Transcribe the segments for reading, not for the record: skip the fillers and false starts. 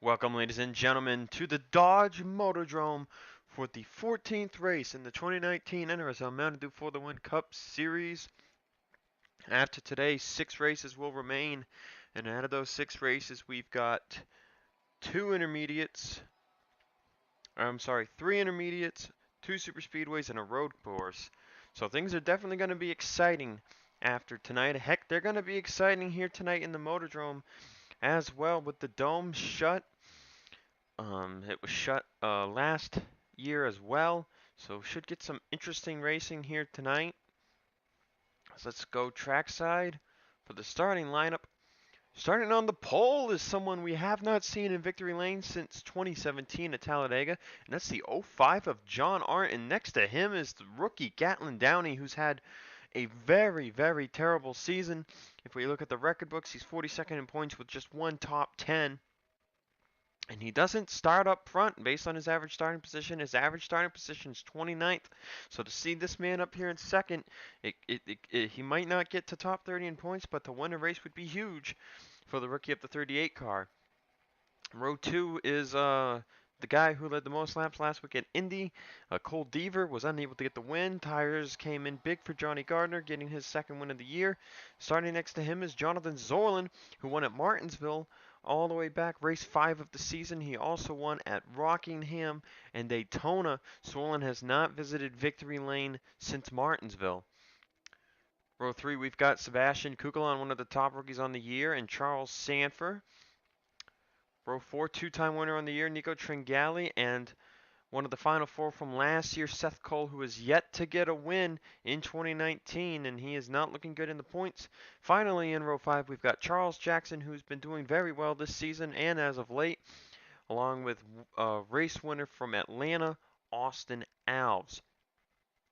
Welcome, ladies and gentlemen, to the Dodge Motordrome for the 14th race in the 2019 NRSL Mountain Dew for the Win Cup Series. After today, 6 races will remain, and out of those 6 races, we've got 3 intermediates, 2 super speedways, and a road course. So things are definitely going to be exciting after tonight. Heck, they're going to be exciting here tonight in the Motordrome as well, with the dome shut. It was shut last year as well, so should get some interesting racing here tonight. So let's go trackside for the starting lineup. Starting on the pole is someone we have not seen in victory lane since 2017 at Talladega, and that's the 05 of John Arndt. And next to him is the rookie Gatlin Downey, who's had a very, very terrible season. If we look at the record books, he's 42nd in points with just one top 10. And he doesn't start up front based on his average starting position. His average starting position is 29th. So to see this man up here in second, he might not get to top 30 in points, but to win a race would be huge for the rookie of the 38 car. Row 2 is the guy who led the most laps last week at Indy. Cole Deaver was unable to get the win. Tires came in big for Johnny Gardner, getting his second win of the year. Starting next to him is Jonathan Zorlin, who won at Martinsville all the way back, race 5 of the season. He also won at Rockingham and Daytona. Zorlin has not visited victory lane since Martinsville. Row 3, we've got Sebastian Kugelon, one of the top rookies on the year, and Charles Sanford. Row 4, two-time winner on the year, Nico Tringali, and one of the Final Four from last year, Seth Cole, who has yet to get a win in 2019, and he is not looking good in the points. Finally, in row 5, we've got Charles Jackson, who's been doing very well this season and as of late, along with race winner from Atlanta, Austin Alves.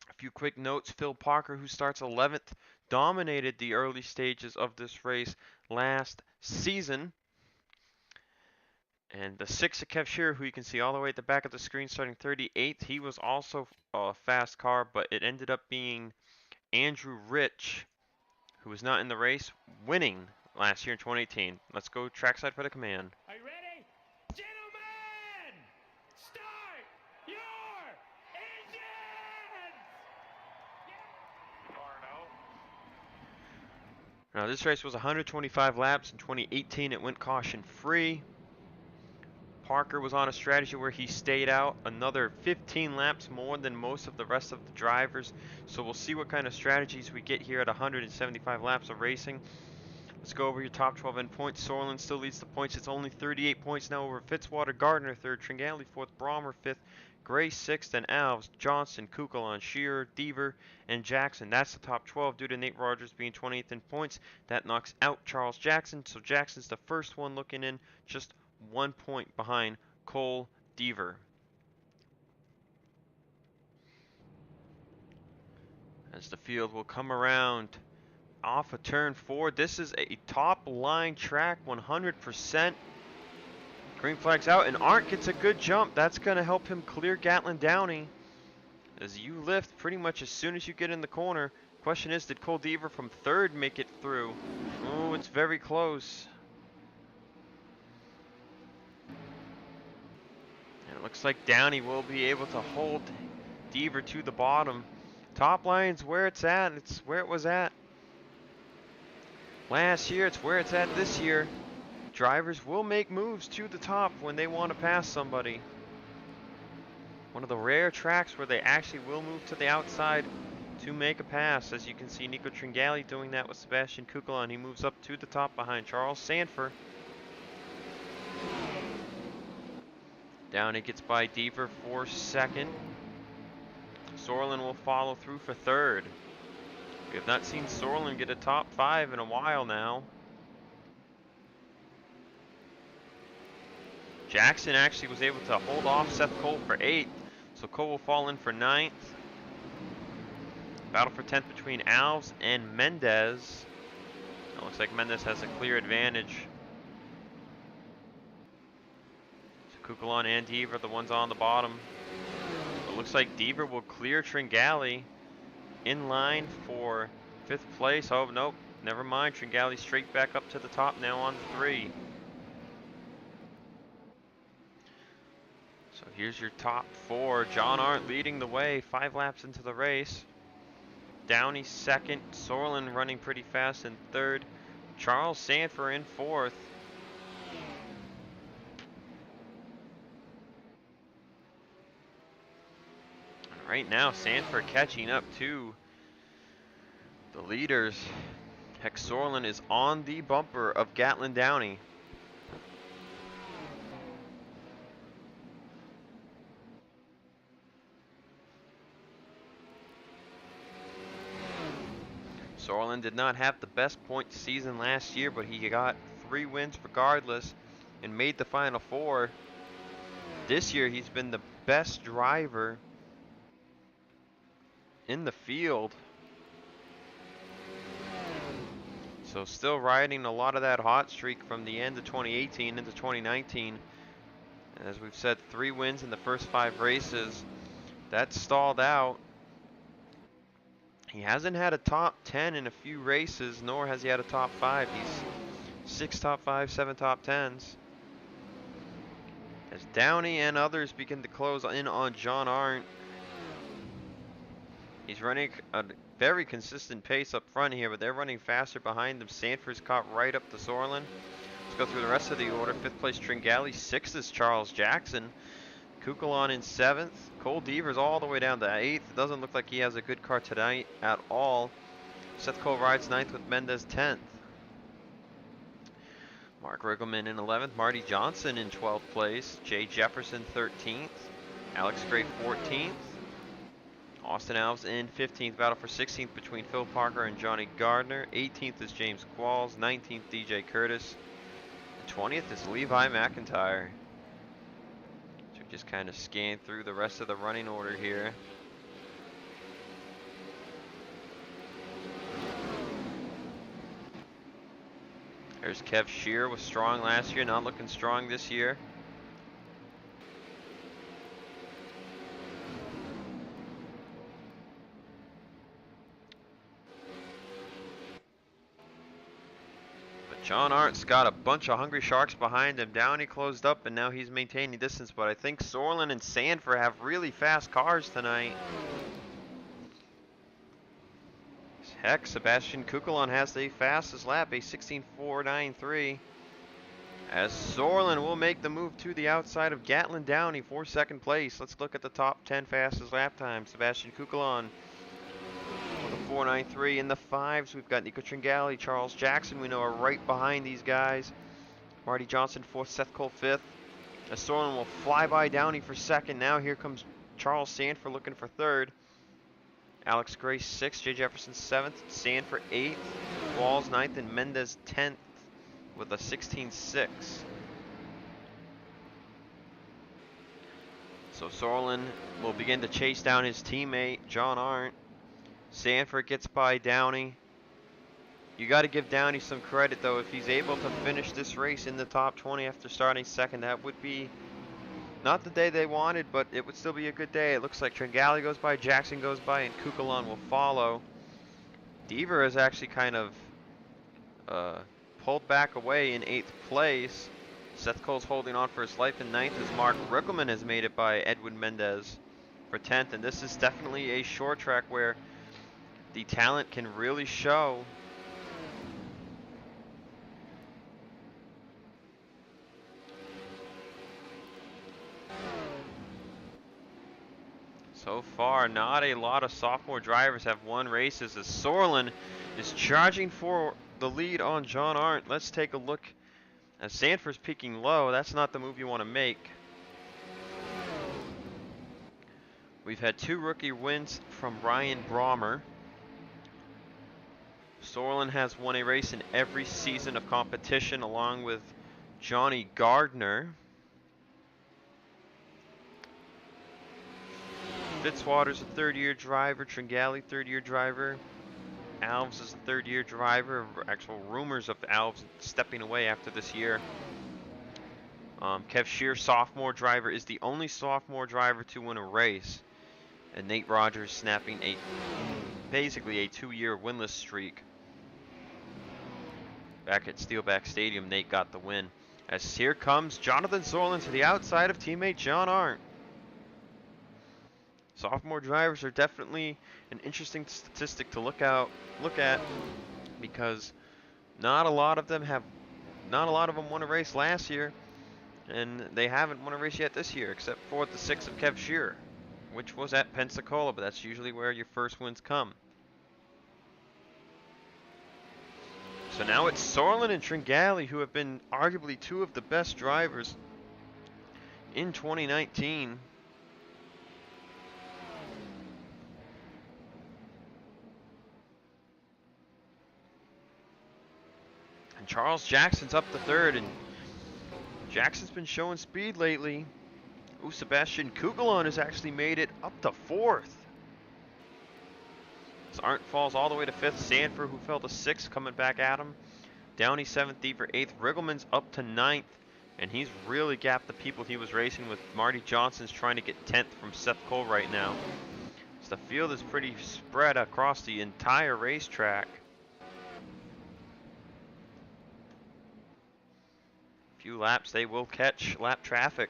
A few quick notes. Phil Parker, who starts 11th, dominated the early stages of this race last season. And the 6 of Kev Shearer, who you can see all the way at the back of the screen, starting 38th, he was also a fast car, but it ended up being Andrew Rich, who was not in the race, winning last year in 2018. Let's go trackside for the command. Are you ready? Gentlemen, start your engines! Now, this race was 125 laps. In 2018, it went caution-free. Parker was on a strategy where he stayed out another 15 laps more than most of the rest of the drivers. So we'll see what kind of strategies we get here at 175 laps of racing. Let's go over your top 12 in points. Sorlin still leads the points. It's only 38 points now over Fitzwater, Gardner 3rd, Tringali 4th, Brommer 5th, Gray 6th, and Alves, Johnson, Kukulon, Shearer, Deaver, and Jackson. That's the top 12 due to Nate Rogers being 28th in points. That knocks out Charles Jackson. So Jackson's the first one looking in, just 1 point behind Cole Deaver. As the field will come around off of turn 4, this is a top line track, 100%. Green flag's out, and Arndt gets a good jump. That's going to help him clear Gatlin Downey, as you lift pretty much as soon as you get in the corner. Question is, did Cole Deaver from 3rd make it through? Oh, it's very close. Looks like Downey will be able to hold Deaver to the bottom. Top line's where it's at. It's where it was at last year. It's where it's at this year. Drivers will make moves to the top when they want to pass somebody. One of the rare tracks where they actually will move to the outside to make a pass. As you can see, Nico Tringali doing that with Sebastian Kukulon. He moves up to the top behind Charles Sanford. Downey gets by Deaver for 2nd. Sorlin will follow through for 3rd. We have not seen Sorlin get a top 5 in a while now. Jackson actually was able to hold off Seth Cole for 8th, so Cole will fall in for 9th. Battle for 10th between Alves and Mendez. It looks like Mendez has a clear advantage. Kukulon and Deaver are the ones on the bottom. It looks like Deaver will clear Tringali in line for 5th place. Oh, nope. Never mind. Tringali straight back up to the top now on 3. So here's your top four. John Arndt leading the way 5 laps into the race. Downey second. Sorlin running pretty fast in third. Charles Sanford in fourth. And right now, Sanford catching up to the leaders. Heck, Sorlin is on the bumper of Gatlin Downey. Sorlin did not have the best point season last year, but he got 3 wins regardless and made the Final Four. This year, he's been the best driver in the field. So still riding a lot of that hot streak from the end of 2018 into 2019. As we've said, 3 wins in the first 5 races. That stalled out. He hasn't had a top 10 in a few races, nor has he had a top 5. He's 6 top 5, 7 top 10s. As Downey and others begin to close in on John Arndt. He's running a very consistent pace up front here, but they're running faster behind him. Sanford's caught right up to Sorlin. Let's go through the rest of the order. 5th place Tringali, 6th is Charles Jackson. Kukulon in 7th. Cole Devers all the way down to 8th. It doesn't look like he has a good car tonight at all. Seth Cole rides 9th with Mendez 10th. Mark Riggleman in 11th. Marty Johnson in 12th place. Jay Jefferson 13th. Alex Gray 14th. Austin Alves in 15th. Battle for 16th between Phil Parker and Johnny Gardner. 18th is James Qualls. 19th DJ Curtis. And 20th is Levi McIntyre. So we just kind of scan through the rest of the running order here. There's Kev Shear, was strong last year, not looking strong this year. But John Arndt's got a bunch of hungry sharks behind him. Downey closed up and now he's maintaining distance, but I think Sorlin and Sanford have really fast cars tonight. Heck, Sebastian Kukulon has the fastest lap, a 16.493. As Sorlin will make the move to the outside of Gatlin Downey for 2nd place. Let's look at the top 10 fastest lap times. Sebastian Kukulon with a 4.93. In the 5s, we've got Nico Tringali, Charles Jackson, we know are right behind these guys. Marty Johnson 4th, Seth Cole 5th. As Sorlin will fly by Downey for 2nd. Now here comes Charles Sanford looking for 3rd. Alex Gray 6th, Jay Jefferson 7th, Sanford 8th, Walls 9th, and Mendez 10th with a 16.6. So Sorlin will begin to chase down his teammate, John Arndt. Sanford gets by Downey. You got to give Downey some credit, though. If he's able to finish this race in the top 20 after starting 2nd, that would be not the day they wanted, but it would still be a good day. It looks like Tringali goes by, Jackson goes by, and Kukulon will follow. Deaver has actually kind of pulled back away in 8th place. Seth Cole's holding on for his life in 9th as Mark Rickleman has made it by Edwin Mendez for 10th. And this is definitely a short track where the talent can really show. So far, not a lot of sophomore drivers have won races as Sorlin is charging for the lead on John Arndt. Let's take a look. As Sanford's peaking low, that's not the move you want to make. We've had 2 rookie wins from Ryan Brommer. Sorlin has won a race in every season of competition along with Johnny Gardner. Fitzwater's a 3rd-year driver. Tringali, 3rd-year driver. Alves is a 3rd-year driver. Actual rumors of Alves stepping away after this year. Kev Shear, sophomore driver, is the only sophomore driver to win a race. And Nate Rogers snapping basically a 2-year winless streak. Back at Steelback Stadium, Nate got the win. As here comes Jonathan Sorlin to the outside of teammate John Arndt. Sophomore drivers are definitely an interesting statistic to look at because not a lot of them won a race last year, and they haven't won a race yet this year, except for the 6 of Kev Shearer, which was at Pensacola, but that's usually where your first wins come. So now it's Sorlin and Tringali, who have been arguably two of the best drivers in 2019. And Charles Jackson's up to third, and Jackson's been showing speed lately. Ooh, Sebastian Kugelon has actually made it up to fourth. As Arndt falls all the way to fifth. Sanford, who fell to sixth, coming back at him. Downey seventh, Deaver eighth. Riggleman's up to ninth, and he's really gapped the people he was racing with. Marty Johnson's trying to get 10th from Seth Cole right now. So the field is pretty spread across the entire racetrack. Few laps, they will catch lap traffic.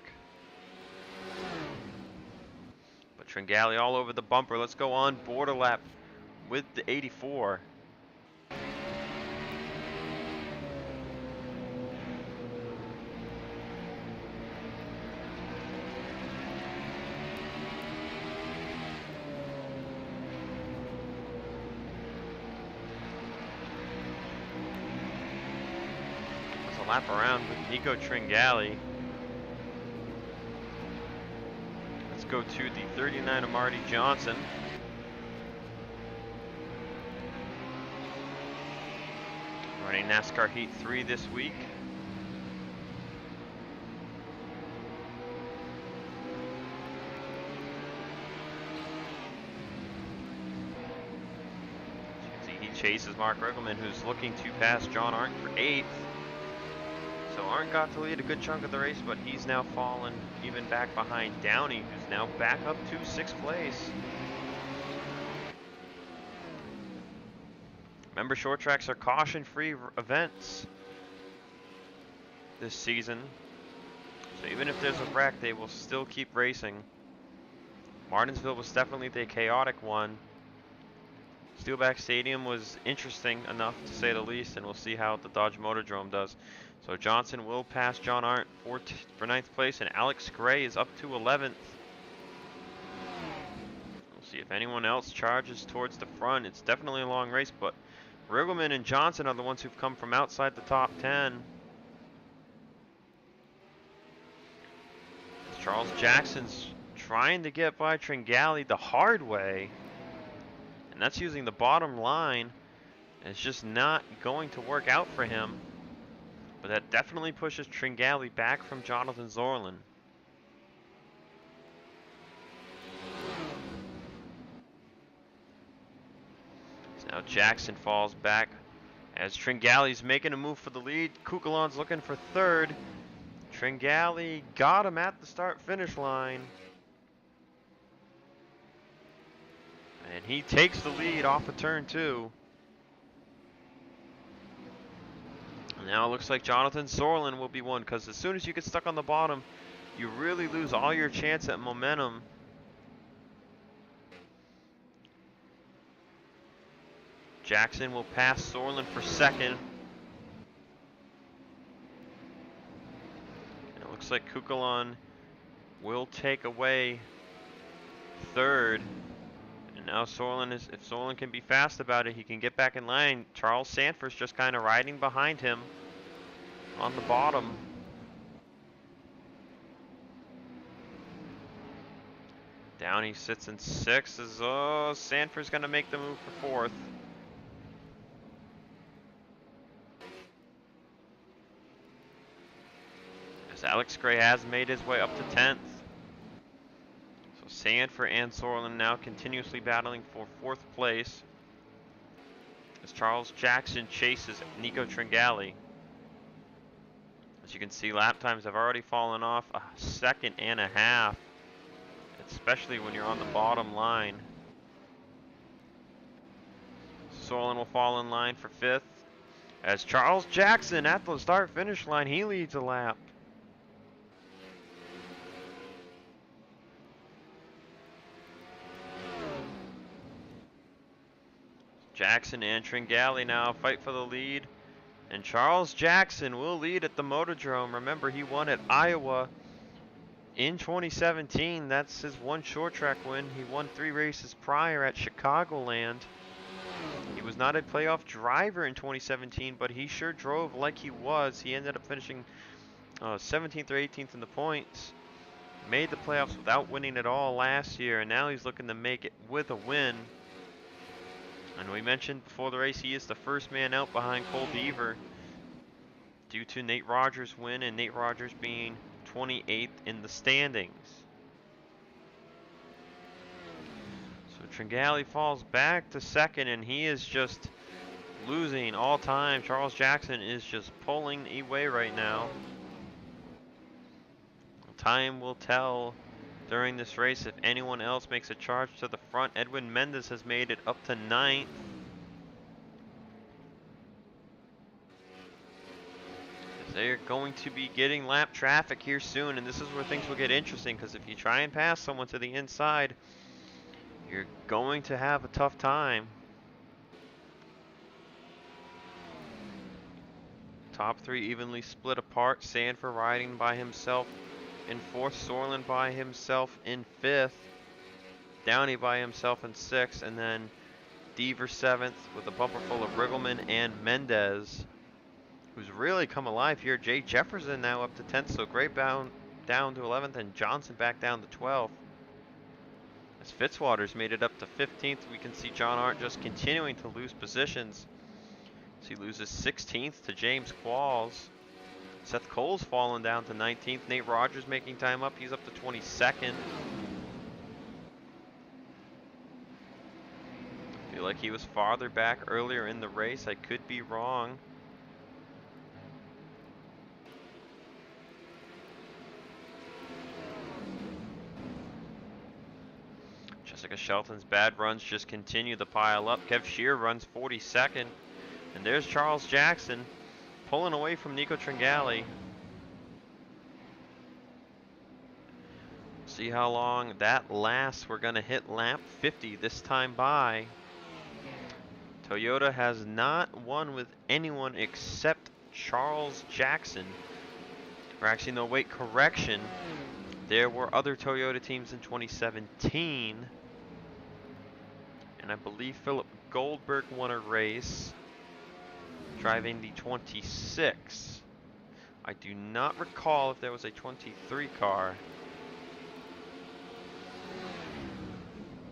But Tringali all over the bumper. Let's go on border lap with the 84. That's a lap around with Nico Tringali. Let's go to the 39 of Marty Johnson. Running NASCAR Heat 3 this week. As you can see, he chases Mark Riggleman, who's looking to pass John Arndt for 8th. So Arndt got to lead a good chunk of the race, but he's now fallen even back behind Downey, who's now back up to 6th place. Remember, short tracks are caution-free events this season. So even if there's a wreck, they will still keep racing. Martinsville was definitely the chaotic one. Steelback Stadium was interesting enough, to say the least, and we'll see how the Dodge Motordrome does. So Johnson will pass John Arndt for 9th place, and Alex Gray is up to 11th. We'll see if anyone else charges towards the front. It's definitely a long race, but Riggleman and Johnson are the ones who've come from outside the top 10. Charles Jackson's trying to get by Tringali the hard way, and that's using the bottom line. It's just not going to work out for him. But that definitely pushes Tringali back from Jonathan Zorlin. So now Jackson falls back as Tringali's making a move for the lead. Kugelon's looking for third. Tringali got him at the start-finish line. And he takes the lead off of turn 2. Now it looks like Jonathan Zorlin will be one, because as soon as you get stuck on the bottom, you really lose all your chance at momentum. Jackson will pass Zorlin for 2nd. And it looks like Kugelon will take away 3rd. And now Zorlin if Zorlin can be fast about it, he can get back in line. Charles Sanford's just kind of riding behind him on the bottom. Downey sits in 6th. Oh, Sanford's going to make the move for 4th. As Alex Gray has made his way up to 10th. Sanford and Zorlin now continuously battling for 4th place as Charles Jackson chases Nico Tringali. As you can see, lap times have already fallen off a 1.5 seconds, especially when you're on the bottom line. Zorlin will fall in line for 5th as Charles Jackson at the start-finish line, he leads a lap. Jackson and Tringali now fight for the lead. And Charles Jackson will lead at the Motordrome. Remember, he won at Iowa in 2017. That's his one short track win. He won 3 races prior at Chicagoland. He was not a playoff driver in 2017, but he sure drove like he was. He ended up finishing 17th or 18th in the points. Made the playoffs without winning at all last year, and now he's looking to make it with a win. And we mentioned before the race, he is the first man out behind Cole Deaver due to Nate Rogers' win, and Nate Rogers being 28th in the standings. So Tringali falls back to second, and he is just losing all time. Charles Jackson is just pulling away right now. Time will tell during this race if anyone else makes a charge to the front. Edwin Mendez has made it up to 9th. They're going to be getting lap traffic here soon, and this is where things will get interesting, because if you try and pass someone to the inside, you're going to have a tough time. Top 3 evenly split apart. Sanford riding by himself in 4th, Sorlin by himself in 5th, Downey by himself in 6th, and then Deaver 7th with a bumper full of Riggleman and Mendez, who's really come alive here. Jay Jefferson now up to 10th, so Gray down to 11th, and Johnson back down to 12th. As Fitzwater's made it up to 15th, we can see John Arndt just continuing to lose positions. So he loses 16th to James Qualls. Seth Cole's fallen down to 19th. Nate Rogers making time up. He's up to 22nd. I feel like he was farther back earlier in the race. I could be wrong. Jessica Shelton's bad runs just continue to pile up. Kev Shear runs 42nd. And there's Charles Jackson pulling away from Nico Tringali. See how long that lasts. We're going to hit lap 50 this time by. Toyota has not won with anyone except Charles Jackson. Or actually, no, wait, correction. There were other Toyota teams in 2017. And I believe Philip Goldberg won a race driving the 26. I do not recall if there was a 23 car.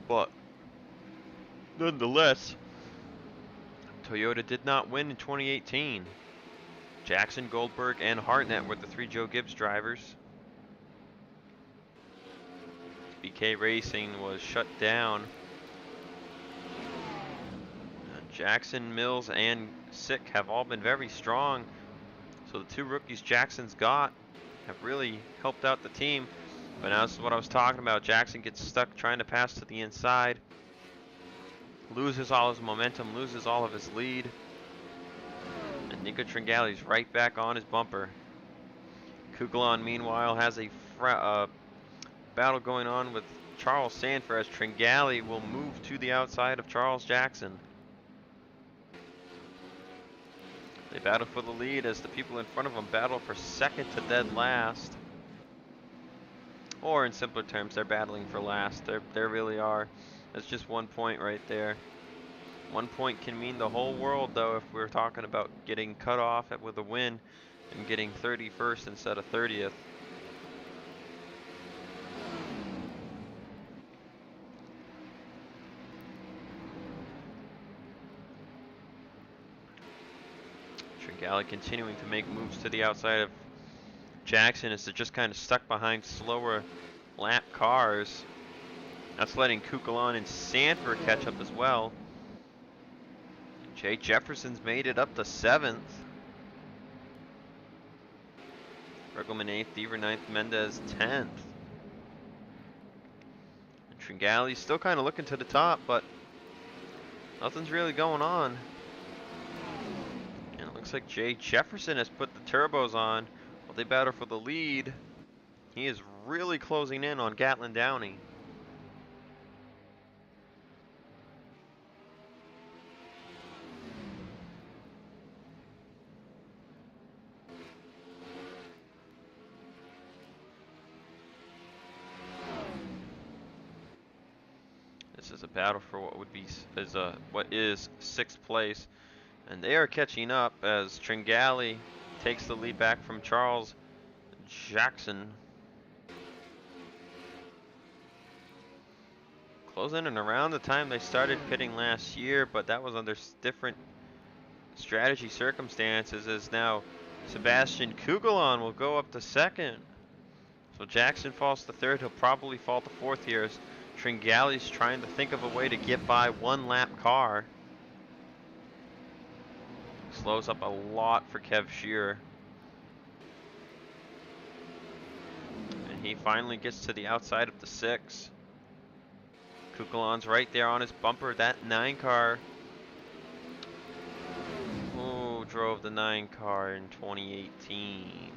But nonetheless, Toyota did not win in 2018. Jackson, Goldberg, and Hartnett were the 3 Joe Gibbs drivers. BK Racing was shut down. Jackson, Mills, and Sick have all been very strong. So the 2 rookies Jackson's got have really helped out the team. But now this is what I was talking about. Jackson gets stuck trying to pass to the inside. Loses all his momentum, loses all of his lead. And Nico Tringali's right back on his bumper. Kugelon, meanwhile, has a battle going on with Charles Sanford as Tringali will move to the outside of Charles Jackson. They battle for the lead as the people in front of them battle for second to dead last. Or in simpler terms, they're battling for last. They really are. That's just 1 point right there. 1 point can mean the whole world, though, if we're talking about getting cut off with a win and getting 31st instead of 30th. Tringali continuing to make moves to the outside of Jackson as they're just kind of stuck behind slower lap cars. That's letting Kukulon and Sanford catch up as well. Jay Jefferson's made it up to 7th. Riggleman 8th, Deaver 9th, Mendez 10th. And Tringali's still kind of looking to the top, but nothing's really going on. And it looks like Jay Jefferson has put the turbos on while they battle for the lead. He is really closing in on Gatlin Downey. This is a battle for what would be what is 6th place, and they are catching up as Tringali takes the lead back from Charles Jackson. Closing in around the time they started pitting last year, but that was under different strategy circumstances, as now Sebastian Kugelon will go up to 2nd. So Jackson falls to 3rd. He'll probably fall to 4th here as Tringali's trying to think of a way to get by one lap car. Slows up a lot for Kev Shearer. And he finally gets to the outside of the 6. Kugelon's right there on his bumper. That 9 car. Who drove the 9 car in 2018?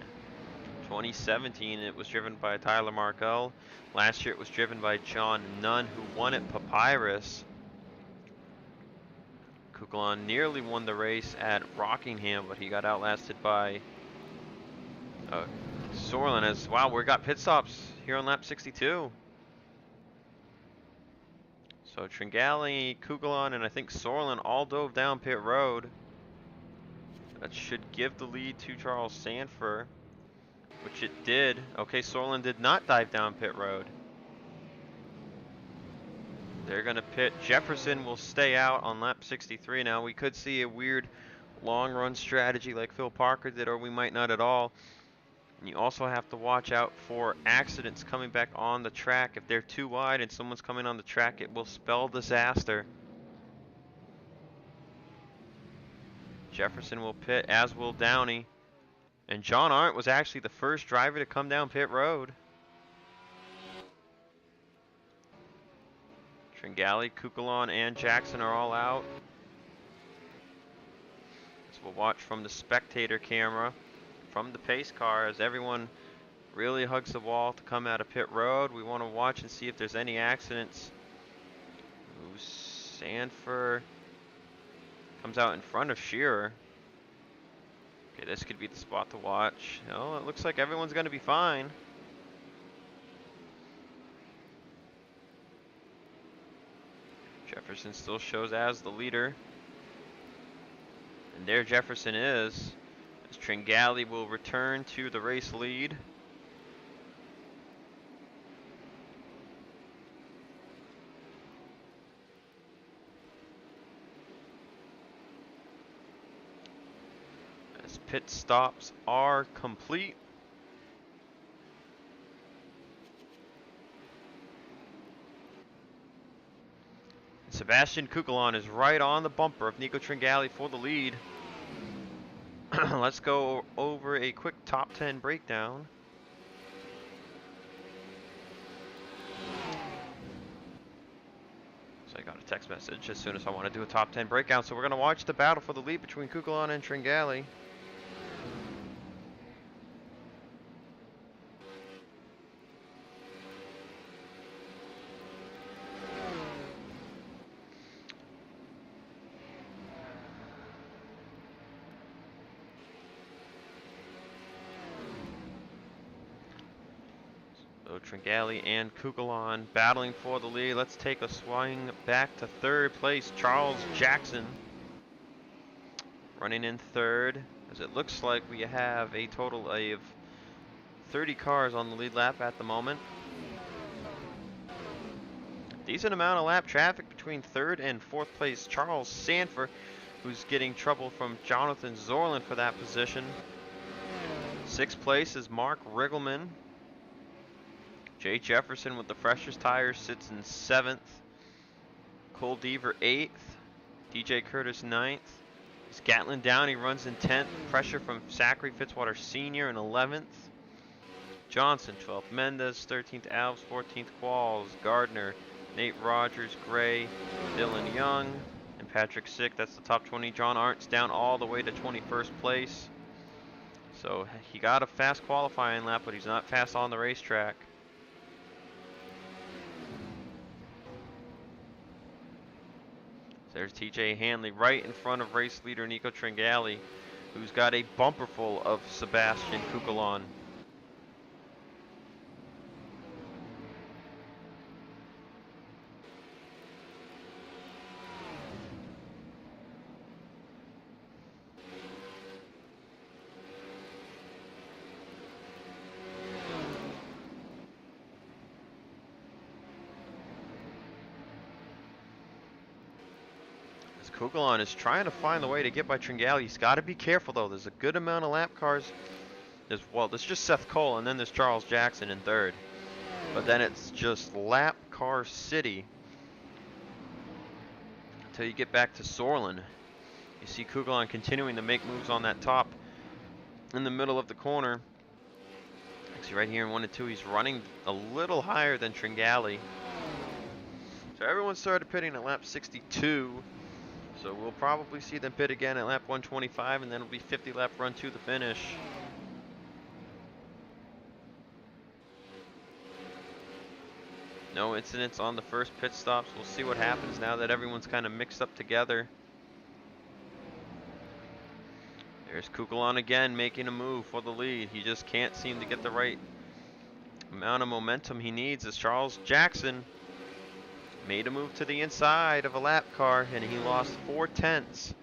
2017 it was driven by Tyler Markell. Last year it was driven by John Nunn, who won at Papyrus. Kugelon nearly won the race at Rockingham, but he got outlasted by Sorlin. As wow, we got pit stops here on lap 62. So Tringali, Kugelon, and I think Sorlin all dove down pit road. That should give the lead to Charles Sanford, which it did. Okay, Sorlin did not dive down pit road. They're going to pit. Jefferson will stay out on lap 63. Now, we could see a weird long run strategy like Phil Parker did, or we might not at all. And you also have to watch out for accidents coming back on the track. If they're too wide and someone's coming on the track, it will spell disaster. Jefferson will pit, as will Downey. And John Arndt was actually the first driver to come down pit road. Tringali, Kugelon, and Jackson are all out. So we'll watch from the spectator camera from the pace car as everyone really hugs the wall to come out of pit road. We want to watch and see if there's any accidents. Ooh, Sanford comes out in front of Shearer. Okay, this could be the spot to watch. No, it looks like everyone's going to be fine. Jefferson still shows as the leader. And there Jefferson is, as Tringali will return to the race lead. As pit stops are complete. Sebastian Kugelon is right on the bumper of Nico Tringali for the lead. Let's go over a quick top 10 breakdown. So I got a text message as soon as I want to do a top 10 breakdown. So we're going to watch the battle for the lead between Kugelon and Tringali. So Tringali and Kugelon battling for the lead. Let's take a swing back to 3rd place. Charles Jackson running in 3rd, as it looks like we have a total of 30 cars on the lead lap at the moment. Decent amount of lap traffic between 3rd and 4th place. Charles Sanford, who's getting trouble from Jonathan Zorlin for that position. 6th place is Mark Riggleman. Jay Jefferson with the freshest tires sits in 7th. Cole Deaver 8th. DJ Curtis 9th. Gatlin Downey runs in 10th. Pressure from Zachary Fitzwater Sr. in 11th. Johnson 12th. Mendez 13th. Alves 14th. Qualls, Gardner, Nate Rogers, Gray, Dylan Young, and Patrick Sick. That's the top 20. John Arndt's down all the way to 21st place. So he got a fast qualifying lap, but he's not fast on the racetrack. There's TJ Hanley right in front of race leader Nico Tringali, who's got a bumper full of Sebastian Kugelon. Kugelon is trying to find the way to get by Tringali. He's got to be careful, though. There's a good amount of lap cars. There's just Seth Cole, and then there's Charles Jackson in third. But then it's just lap car city until you get back to Sorlin. You see Kugelon continuing to make moves on that top in the middle of the corner. Actually, right here in 1 and 2, he's running a little higher than Tringali. So everyone started pitting at lap 62. So we'll probably see them pit again at lap 125, and then it'll be 50 lap run to the finish. No incidents on the first pit stops. We'll see what happens now that everyone's kind of mixed up together. There's Kugelon again making a move for the lead. He just can't seem to get the right amount of momentum he needs as Charles Jackson made a move to the inside of a lap car and he lost 4/10.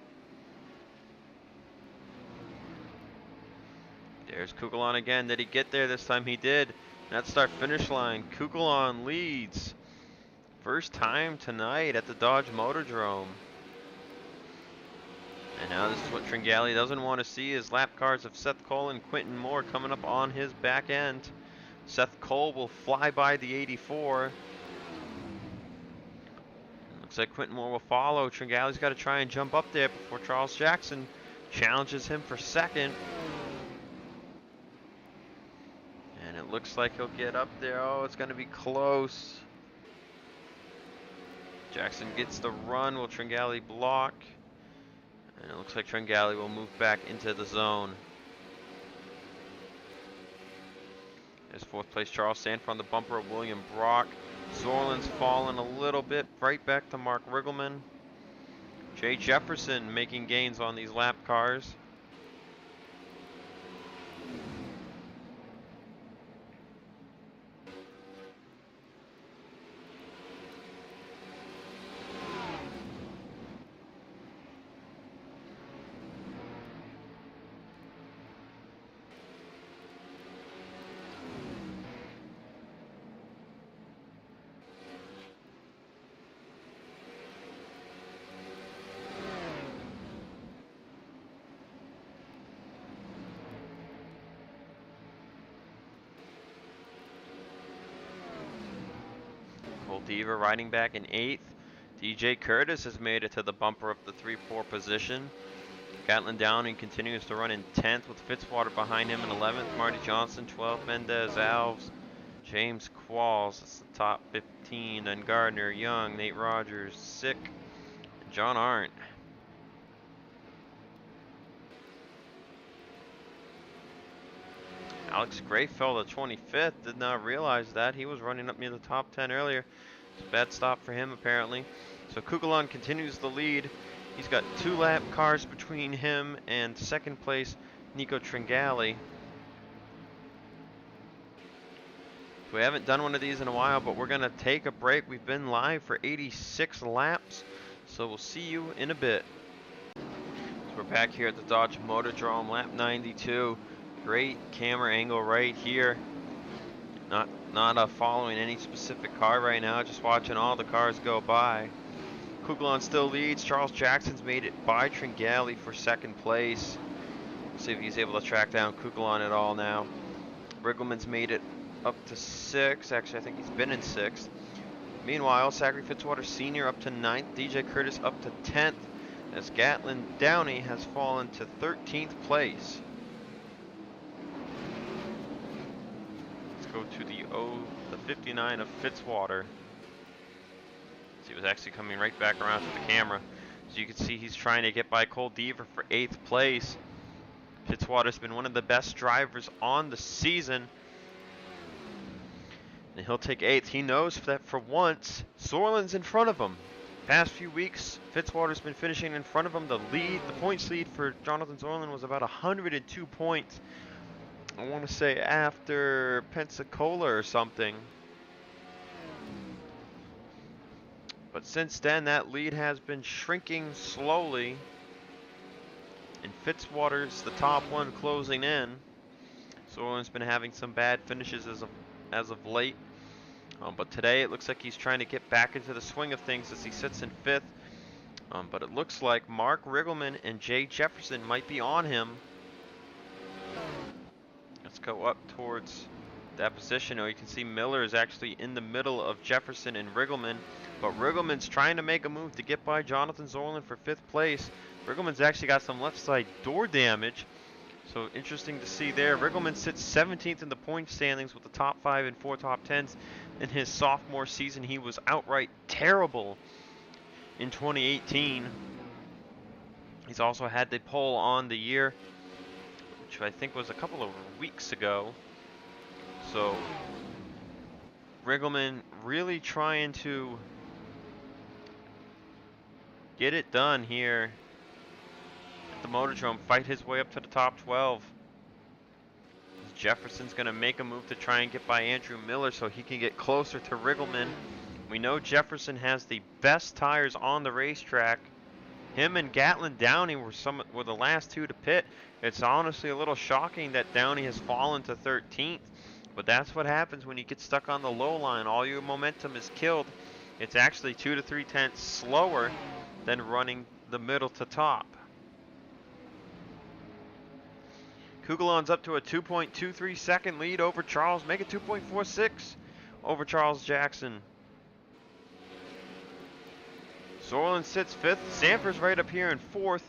There's Kugelon again. Did he get there this time? He did. That start finish line. Kugelon leads. First time tonight at the Dodge Motordrome. And now this is what Tringali doesn't want to see, is lap cars of Seth Cole and Quentin Moore coming up on his back end. Seth Cole will fly by the 84. Looks like Quentin Moore will follow. Tringali's got to try and jump up there before Charles Jackson challenges him for second. And it looks like he'll get up there. Oh, it's going to be close. Jackson gets the run. Will Tringali block? And it looks like Tringali will move back into the zone. There's fourth place Charles Sanford on the bumper of William Brock. Zorlin's fallen a little bit, right back to Mark Riggleman. Jay Jefferson making gains on these lap cars. Diva riding back in 8th. DJ Curtis has made it to the bumper of the 3-4 position. Gatlin Downing continues to run in 10th with Fitzwater behind him in 11th. Marty Johnson, 12th. Mendez, Alves, James Qualls, that's the top 15. Then Gardner, Young, Nate Rogers, Sick, and John Arndt. Alex Gray fell to 25th. Did not realize that. He was running up near the top 10 earlier. It's a bad stop for him, apparently. So Kugelon continues the lead. He's got 2 lap cars between him and second place Nico Tringali. We haven't done one of these in a while, but we're going to take a break. We've been live for 86 laps, so we'll see you in a bit. So we're back here at the Dodge Motordrome, lap 92. Great camera angle right here. Not following any specific car right now, just watching all the cars go by. Kugelon still leads. Charles Jackson's made it by Tringali for second place. Let's see if he's able to track down Kugelon at all now. Riggleman's made it up to 6th. Actually, I think he's been in 6th. Meanwhile, Zachary Fitzwater Sr. up to 9th. DJ Curtis up to 10th. As Gatlin Downey has fallen to 13th place. Go to the 59 of Fitzwater. So he was actually coming right back around to the camera. So you can see he's trying to get by Cole Deaver for 8th place. Fitzwater's been one of the best drivers on the season. And he'll take 8th. He knows that for once, Sorlin's in front of him. Past few weeks, Fitzwater's been finishing in front of him. The points lead for Jonathan Sorlin was about 102 points. I want to say after Pensacola or something. But since then, that lead has been shrinking slowly. And Fitzwater's the top one closing in. Sorlin's been having some bad finishes as of late. But today it looks like he's trying to get back into the swing of things as he sits in 5th. But it looks like Mark Riggleman and Jay Jefferson might be on him. Let's go up towards that position. Oh, you can see Miller is actually in the middle of Jefferson and Riggleman. But Riggleman's trying to make a move to get by Jonathan Zorlin for 5th place. Riggleman's actually got some left side door damage. So interesting to see there. Riggleman sits 17th in the point standings with the top 5 and 4 top 10s. In his sophomore season, he was outright terrible in 2018. He's also had the pole on the year, which I think was a couple of weeks ago. So Riggleman really trying to get it done here at the Motordrome, fight his way up to the top 12. Jefferson's going to make a move to try and get by Andrew Miller so he can get closer to Riggleman. We know Jefferson has the best tires on the racetrack. Him and Gatlin Downey were the last two to pit. It's honestly a little shocking that Downey has fallen to 13th, but that's what happens when you get stuck on the low line. All your momentum is killed. It's actually 2 to 3 tenths slower than running the middle to top. Kugelon's up to a 2.23 second lead over Charles. Make it 2.46 over Charles Jackson. Zorlin sits 5th. Sanford's right up here in 4th.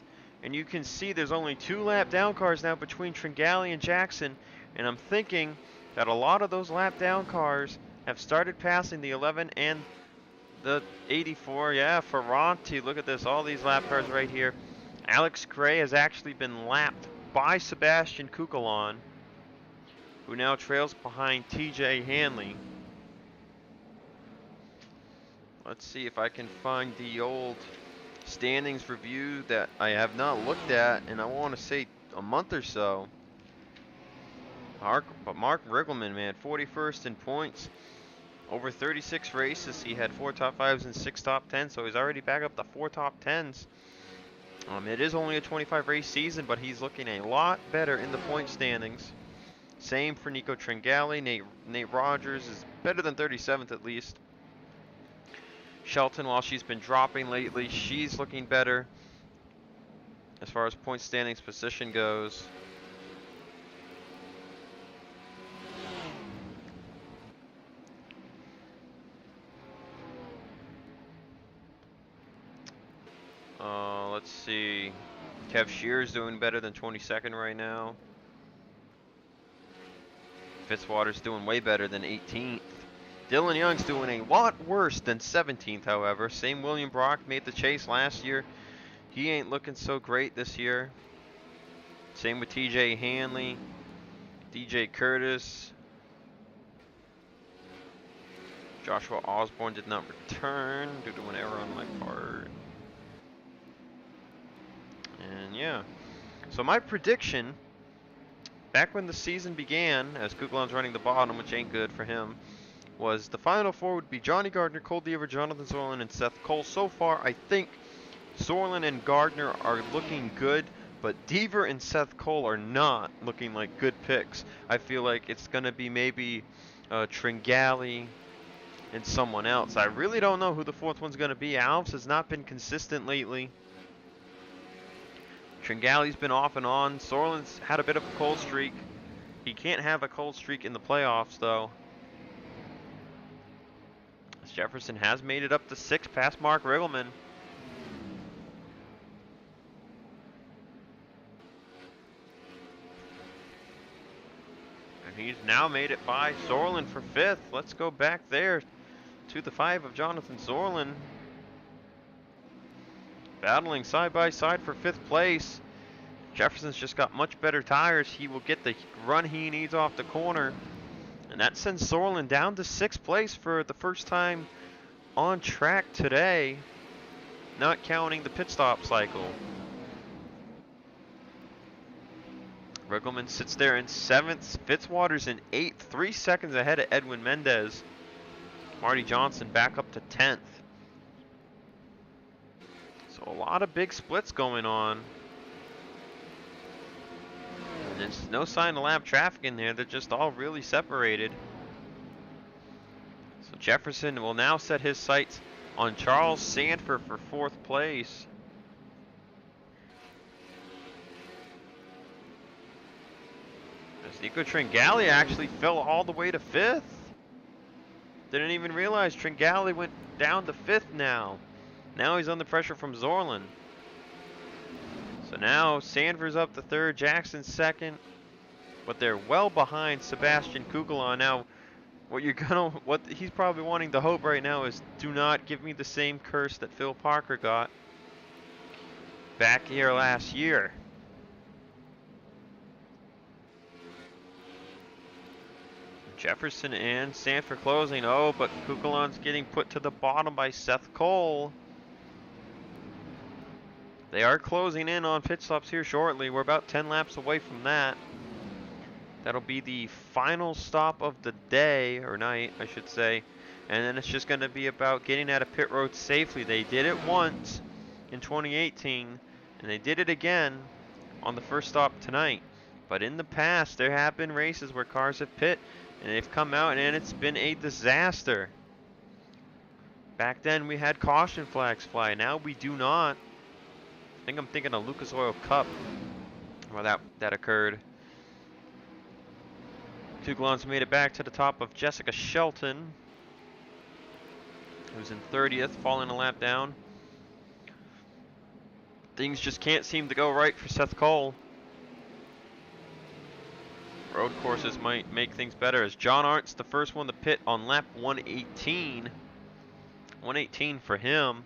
And you can see there's only 2 lap down cars now between Tringali and Jackson. And I'm thinking that a lot of those lap down cars have started passing the 11 and the 84. Yeah, Ferranti, look at this. All these lap cars right here. Alex Gray has actually been lapped by Sebastian Kugelon, who now trails behind TJ Hanley. Let's see if I can find the old standings review that I have not looked at, and I want to say a month or so. But Mark Riggleman, man, 41st in points. Over 36 races, he had 4 top 5s and 6 top 10s, so he's already back up to 4 top 10s. It is only a 25 race season, but he's looking a lot better in the point standings. Same for Nico Tringali. Nate Rogers is better than 37th at least. Shelton, while she's been dropping lately, she's looking better as far as point standings position goes. Let's see. Kev Shear's doing better than 22nd right now. Fitzwater's doing way better than 18th. Dylan Young's doing a lot worse than 17th, however. Same William Brock made the chase last year. He ain't looking so great this year. Same with TJ Hanley, DJ Curtis. Joshua Osborne did not return due to an error on my part. And yeah, so my prediction, back when the season began, as Kugelon's running the bottom, which ain't good for him, was the final 4 would be Johnny Gardner, Cole Deaver, Jonathan Zorlin, and Seth Cole. So far, I think Zorlin and Gardner are looking good, but Deaver and Seth Cole are not looking like good picks. I feel like it's going to be maybe Tringali and someone else. I really don't know who the 4th one's going to be. Alves has not been consistent lately. Tringali's been off and on. Zorlin's had a bit of a cold streak. He can't have a cold streak in the playoffs, though. Jefferson has made it up to 6th past Mark Riggleman. And he's now made it by Zorlin for 5th. Let's go back there to the 5 of Jonathan Zorlin. Battling side by side for 5th place. Jefferson's just got much better tires. He will get the run he needs off the corner. And that sends Zorlin down to 6th place for the first time on track today, not counting the pit stop cycle. Riggleman sits there in 7th. Fitzwater's in 8th, 3 seconds ahead of Edwin Mendez. Marty Johnson back up to 10th. So a lot of big splits going on. And there's no sign of lap traffic in there. They're just all really separated. So Jefferson will now set his sights on Charles Sanford for 4th place. Nico Tringali actually fell all the way to 5th. Didn't even realize Tringali went down to 5th now. Now he's under pressure from Zorlin. So now Sanford's up to 3rd, Jackson's 2nd, but they're well behind Sebastian Kugelon. Now, what he's probably wanting to hope right now is, do not give me the same curse that Phil Parker got back here last year. Jefferson and Sanford closing. Oh, but Kugelon's getting put to the bottom by Seth Cole. They are closing in on pit stops here shortly. We're about 10 laps away from that. That'll be the final stop of the day, or night, I should say. And then it's just going to be about getting out of pit road safely. They did it once in 2018, and they did it again on the first stop tonight. But in the past, there have been races where cars have pit, and they've come out, and it's been a disaster. Back then, we had caution flags fly. Now we do not. I think I'm thinking of Lucas Oil Cup, where that occurred. Kugelon's made it back to the top of Jessica Shelton, who's in 30th, falling a lap down. Things just can't seem to go right for Seth Cole. Road courses might make things better, as John Arndt's the first one to pit on lap 118. 118 for him.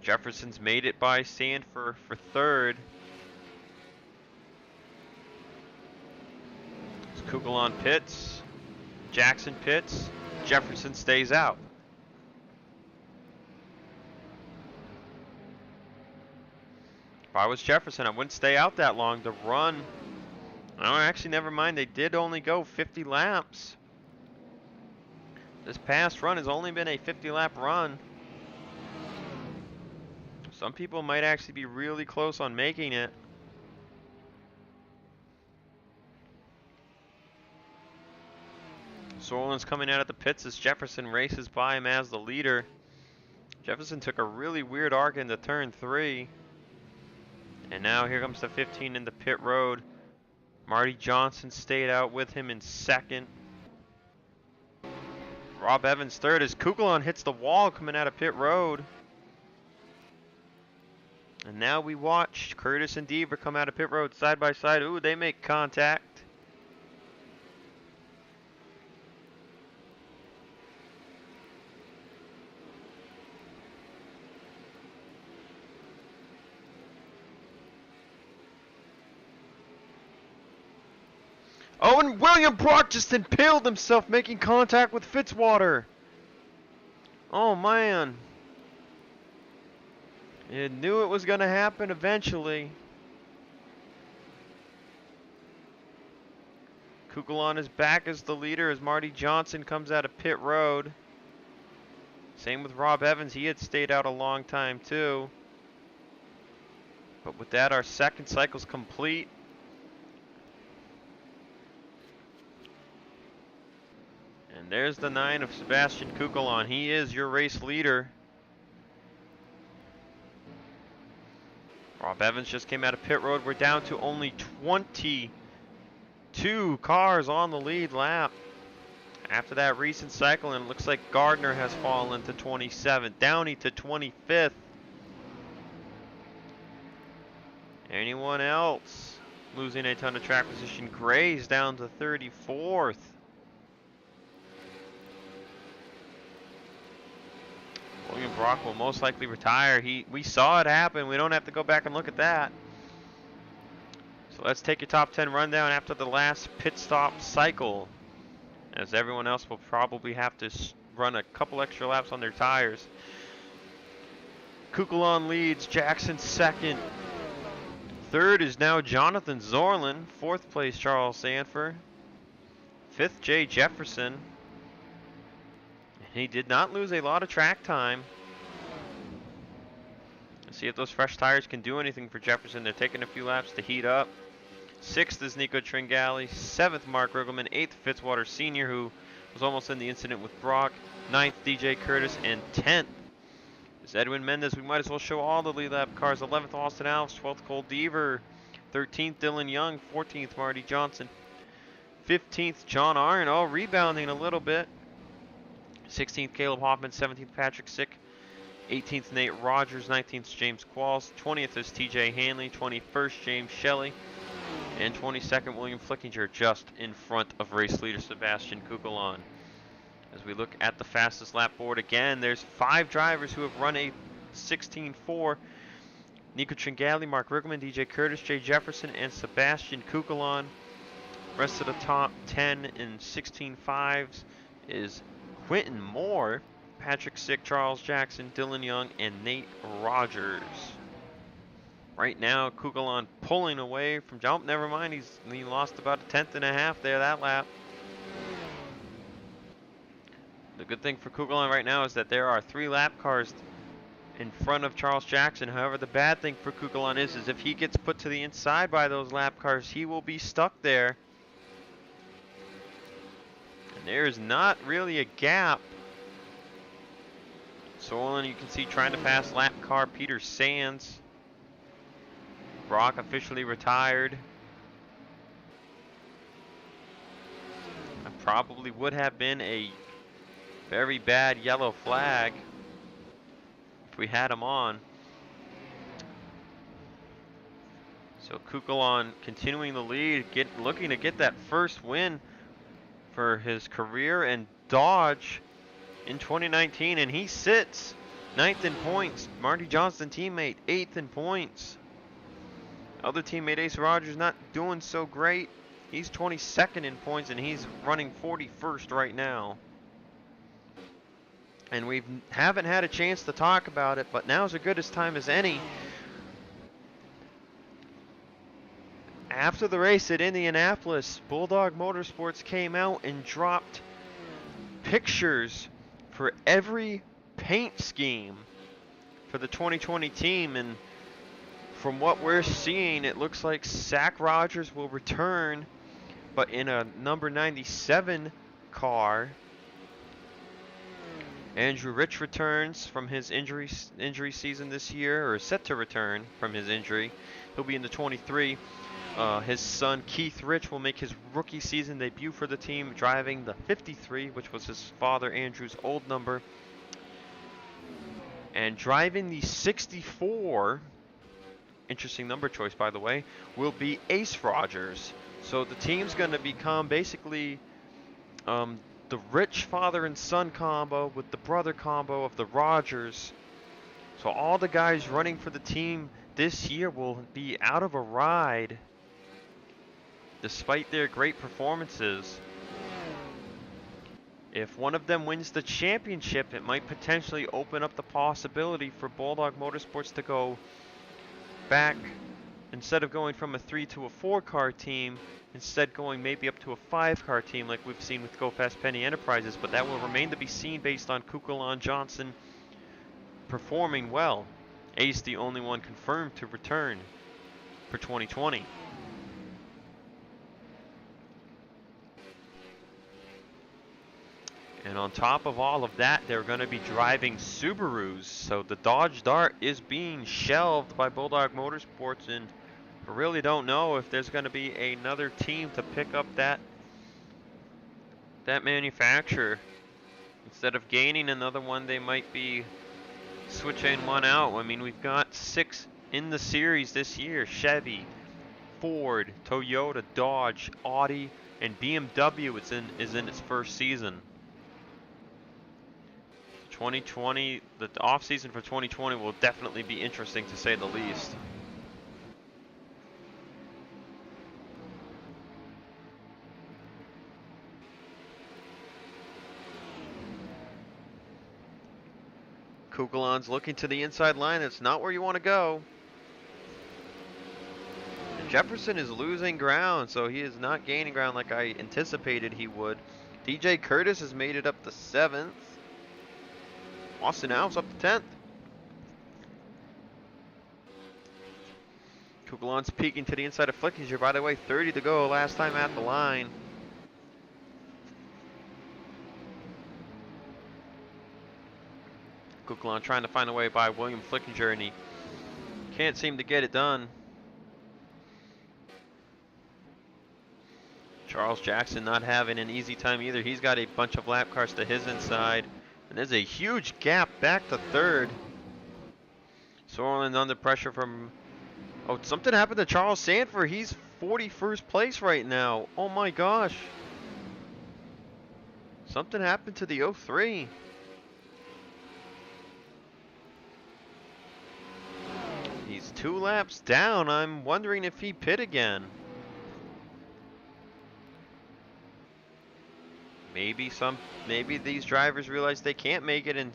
Jefferson's made it by Sanford for 3rd. Kugelon pits. Jackson pits. Jefferson stays out. If I was Jefferson, I wouldn't stay out that long to run. Oh, actually, never mind. They did only go 50 laps. This past run has only been a 50-lap run. Some people might actually be really close on making it. Zorlin's coming out of the pits as Jefferson races by him as the leader. Jefferson took a really weird arc into turn 3. And now here comes the 15 into pit road. Marty Johnson stayed out with him in 2nd. Rob Evans 3rd as Kugelon hits the wall coming out of pit road. And now we watch Curtis and Deaver come out of pit road side by side. Ooh, they make contact. Oh, and William Brock just impaled himself making contact with Fitzwater. Oh, man. You knew it was going to happen eventually. Kugelon is back as the leader as Marty Johnson comes out of pit road. Same with Rob Evans. He had stayed out a long time, too. But with that, our second cycle's complete. And there's the 9 of Sebastian Kugelon. He is your race leader. Rob Evans just came out of pit road. We're down to only 22 cars on the lead lap. After that recent cycle, and it looks like Gardner has fallen to 27th. Downey to 25th. Anyone else losing a ton of track position? Gray's down to 34th. William Brock will most likely retire. We saw it happen. We don't have to go back and look at that. So let's take your top 10 rundown after the last pit stop cycle, as everyone else will probably have to run a couple extra laps on their tires. Kugelon leads, Jackson 2nd. 3rd is now Jonathan Zorlin. 4th place, Charles Sanford. 5th, Jay Jefferson. He did not lose a lot of track time. Let's see if those fresh tires can do anything for Jefferson. They're taking a few laps to heat up. 6th is Nico Tringali. 7th, Mark Riggleman. 8th, Fitzwater Sr., who was almost in the incident with Brock. 9th, DJ Curtis. And 10th is Edwin Mendez. We might as well show all the lead lap cars. 11th, Austin Alves. 12th, Cole Deaver. 13th, Dylan Young. 14th, Marty Johnson. 15th, John Arnn. Oh, rebounding a little bit. 16th, Caleb Hoffman. 17th, Patrick Sick. 18th, Nate Rogers. 19th, James Qualls. 20th is TJ Hanley. 21st, James Shelley. And 22nd, William Flickinger, just in front of race leader Sebastian Kukulon. As we look at the fastest lap board again, there's 5 drivers who have run a 16.4. Nico Tringali, Mark Riggleman, DJ Curtis, Jay Jefferson, and Sebastian Kukulon. Rest of the top 10 in 16.5s is Quentin Moore, Patrick Sick, Charles Jackson, Dylan Young, and Nate Rogers. Right now, Kukulon pulling away from jump. Never mind, he lost about a 10th and a half there that lap. The good thing for Kukulon right now is that there are 3 lap cars in front of Charles Jackson. However, the bad thing for Kukulon is if he gets put to the inside by those lap cars, he will be stuck there. And there is not really a gap. Solon, you can see, trying to pass lap car Peter Sands. Brock officially retired. That probably would have been a very bad yellow flag if we had him on. So Kukulon continuing the lead, looking to get that first win for his career in Dodge in 2019, and he sits 9th in points. Marty Johnson teammate 8th in points. Other teammate Ace Rogers not doing so great. He's 22nd in points, and he's running 41st right now. And we haven't had a chance to talk about it, but now's as good a time as any. After the race at Indianapolis, Bulldog Motorsports came out and dropped pictures for every paint scheme for the 2020 team, and from what we're seeing, it looks like Zach Rogers will return, but in a number 97 car. Andrew Rich returns from his injury season this year, or is set to return from his injury. He'll be in the 23. His son Keith Rich will make his rookie season debut for the team, driving the 53, which was his father Andrew's old number. And driving the 64, interesting number choice by the way, will be Ace Rogers. So the team's going to become basically the Rich father and son combo with the brother combo of the Rogers. So all the guys running for the team this year will be out of a ride despite their great performances. If one of them wins the championship, it might potentially open up the possibility for Bulldog Motorsports to go back, instead of going from a 3 to a 4 car team, instead going maybe up to a 5 car team like we've seen with Go Fast Penny Enterprises, but that will remain to be seen based on Kukulon Johnson performing well. Ace the only one confirmed to return for 2020. And on top of all of that, they're going to be driving Subarus. So the Dodge Dart is being shelved by Bulldog Motorsports, and I really don't know if there's going to be another team to pick up that manufacturer. Instead of gaining another one, they might be switching one out. I mean, we've got 6 in the series this year: Chevy, Ford, Toyota, Dodge, Audi, and BMW is in its first season. 2020, the off season for 2020 will definitely be interesting, to say the least. Kukulon's looking to the inside line. It's not where you want to go. And Jefferson is losing ground, so he is not gaining ground like I anticipated he would. DJ Curtis has made it up to 7th. Austin Alves up to 10th. Kukulon's peeking to the inside of Flickinger. By the way, 30 to go last time at the line. Kukulon trying to find a way by William Flickinger, and he can't seem to get it done. Charles Jackson not having an easy time either. He's got a bunch of lap cars to his inside. And there's a huge gap back to third. Sorlin under pressure from... Oh, something happened to Charles Sanford. He's 41st place right now. Oh my gosh. Something happened to the 03. He's 2 laps down. I'm wondering if he pit again. Maybe these drivers realize they can't make it and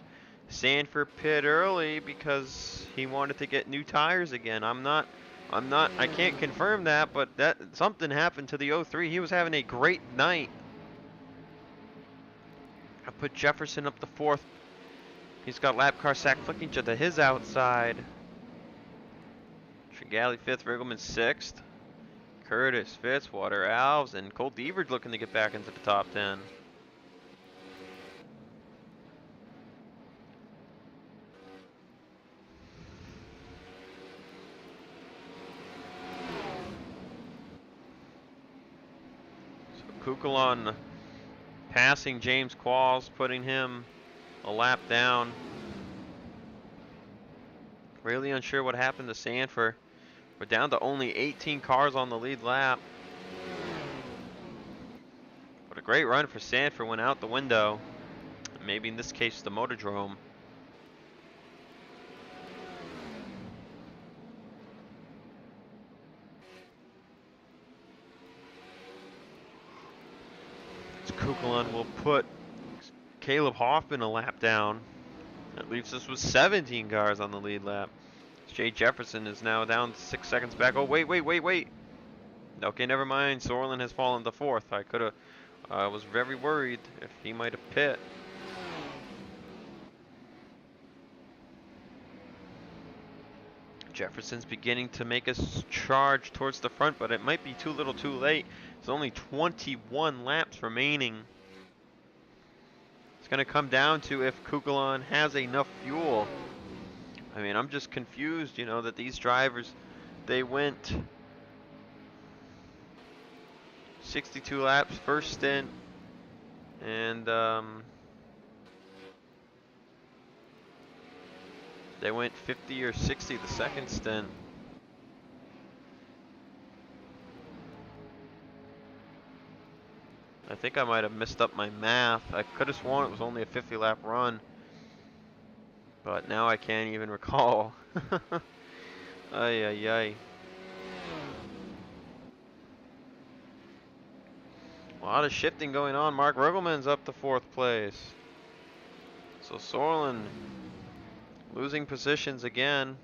Sanford pit early because he wanted to get new tires again. I can't confirm that, but that something happened to the 03. He was having a great night. I put Jefferson up to 4th. He's got lap car sack flicking to his outside. Tringali 5th, Riggleman 6th. Curtis, Fitzwater, Alves, and Cole Deaver looking to get back into the top 10. Kukulon passing James Qualls, putting him a lap down. Really unsure what happened to Sanford. We're down to only 18 cars on the lead lap. But a great run for Sanford went out the window. Maybe in this case the Motordrome. Kukulon will put Caleb Hoffman a lap down. That leaves us with 17 cars on the lead lap. Jay Jefferson is now down 6 seconds back. Oh, wait. Okay, never mind. Sorlin has fallen to 4th. I was very worried if he might have pit. Jefferson's beginning to make a charge towards the front, but it might be too little too late. There's only 21 laps remaining. It's going to come down to if Kukulon has enough fuel. I mean, I'm just confused, you know, that these drivers, they went 62 laps first stint, and they went 50 or 60 the second stint. I think I might have messed up my math. I could have sworn it was only a 50 lap run, but now I can't even recall. Ay, ay, ay. A lot of shifting going on. Mark Ruggleman's up to 4th place. So Sorlin losing positions again.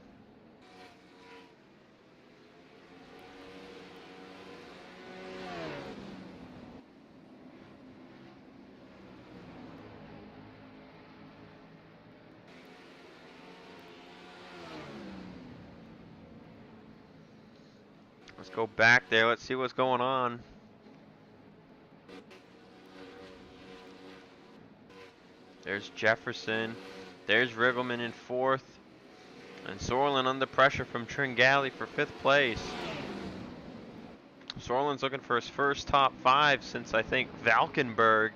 Let's go back there. Let's see what's going on. There's Jefferson. There's Riggleman in 4th. And Sorlin under pressure from Tringali for 5th place. Sorlin's looking for his first top 5 since, I think, Valkenburg.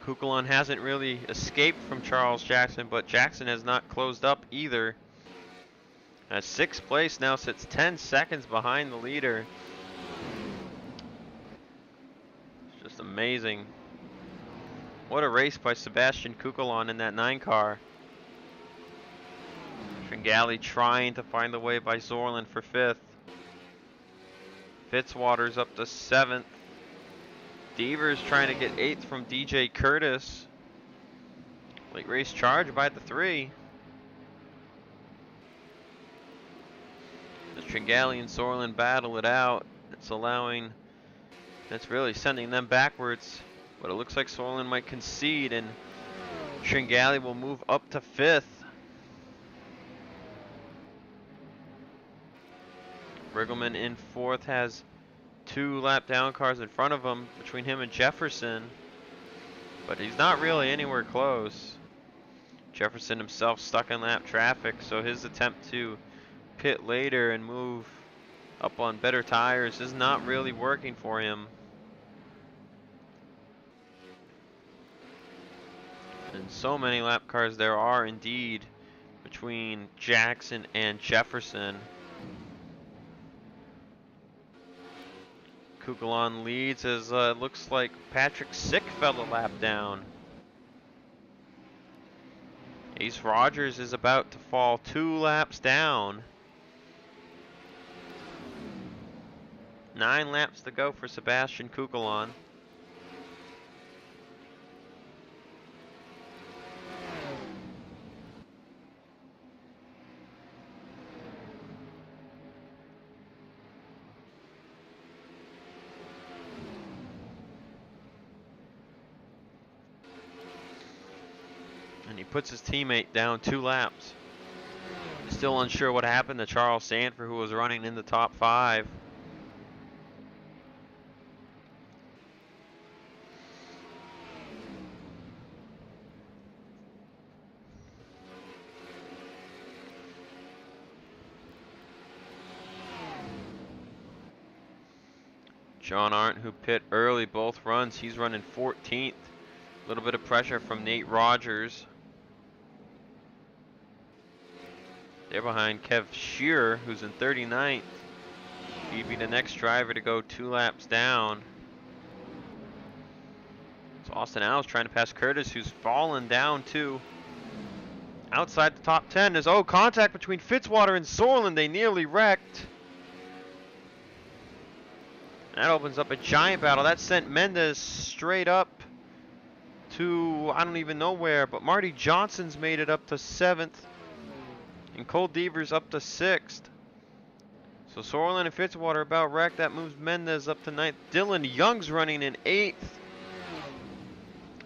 Kukulon hasn't really escaped from Charles Jackson, but Jackson has not closed up either. At 6th place now, sits 10 seconds behind the leader. It's just amazing. What a race by Sebastian Kukulon in that 9 car. Tringali trying to find the way by Sorlin for 5th. Fitzwater's up to 7th. Devers trying to get 8th from DJ Curtis. Late race charge by the 3. The Tringali and Sorlin battle it out. That's really sending them backwards. But it looks like Sorlin might concede and Tringali will move up to 5th. Riggleman in fourth has 2 lap down cars in front of him between him and Jefferson, but he's not really anywhere close. Jefferson himself stuck in lap traffic, so his attempt to pit later and move up on better tires is not really working for him. And so many lap cars there are indeed between Jackson and Jefferson. Kukulon leads as it looks like Patrick Sick fell a lap down. Ace Rogers is about to fall 2 laps down. 9 laps to go for Sebastian Kukulon. And he puts his teammate down 2 laps. Still unsure what happened to Charles Sanford, who was running in the top 5. John Arndt, who pit early both runs, he's running 14th. A little bit of pressure from Nate Rogers. They're behind Kev Shearer, who's in 39th. He'd be the next driver to go 2 laps down. So Austin Alves trying to pass Curtis, who's fallen down too. Outside the top 10, there's contact between Fitzwater and Sorlin. They nearly wrecked. That opens up a giant battle. That sent Mendez straight up to I don't even know where, but Marty Johnson's made it up to 7th. And Cole Devers up to 6th. So Sorlin and Fitzwater about wrecked. That moves Mendez up to 9th. Dylan Young's running in 8th.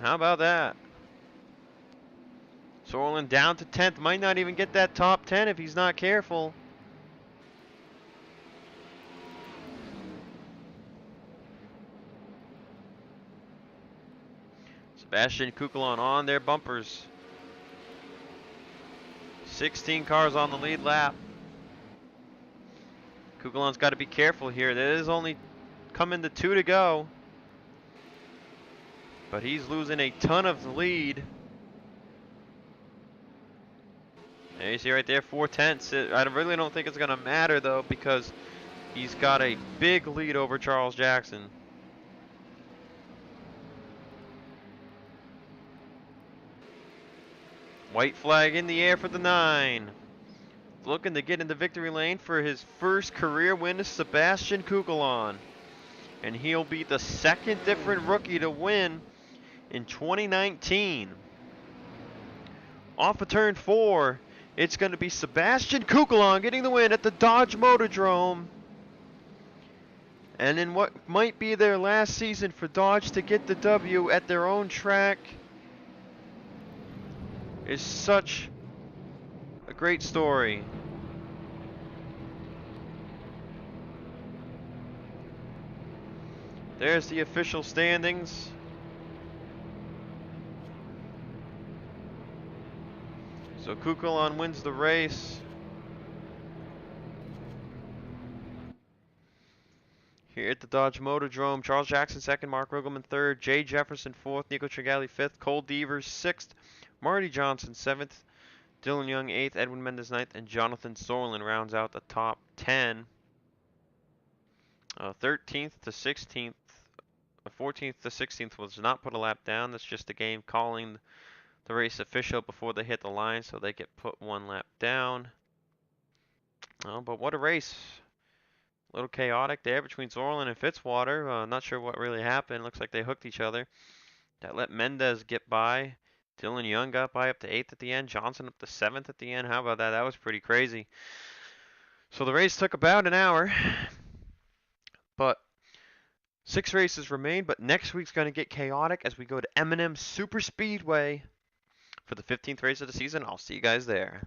How about that? Sorlin down to 10th. Might not even get that top 10 if he's not careful. Sebastian Kukulon on their bumpers. 16 cars on the lead lap. Kukulon's got to be careful here. There is only coming to 2 to go. But he's losing a ton of the lead. There you see right there, 4/10. I really don't think it's going to matter though, because he's got a big lead over Charles Jackson. White flag in the air for the 9. Looking to get into victory lane for his first career win is Sebastian Kukulon. And he'll be the 2nd different rookie to win in 2019. Off of turn 4, it's going to be Sebastian Kukulon getting the win at the Dodge Motordrome. And in what might be their last season for Dodge to get the W at their own track is such a great story. There's the official standings. So Kukulon wins the race. Here at the Dodge Motordrome, Charles Jackson 2nd, Mark Riggleman 3rd, Jay Jefferson 4th, Nico Trigali 5th, Cole Devers 6th, Marty Johnson 7th, Dylan Young 8th, Edwin Mendez 9th, and Jonathan Sorlin rounds out the top 10. 13th to 16th, 14th to 16th was not put a lap down. That's just the game calling the race official before they hit the line, so they get put 1 lap down. But what a race. A little chaotic there between Sorlin and Fitzwater. Not sure what really happened. Looks like they hooked each other. That let Mendez get by. Dylan Young got by up to 8th at the end. Johnson up to 7th at the end. How about that? That was pretty crazy. So the race took about an hour. But 6 races remain. But next week's going to get chaotic as we go to M&M Super Speedway for the 15th race of the season. I'll see you guys there.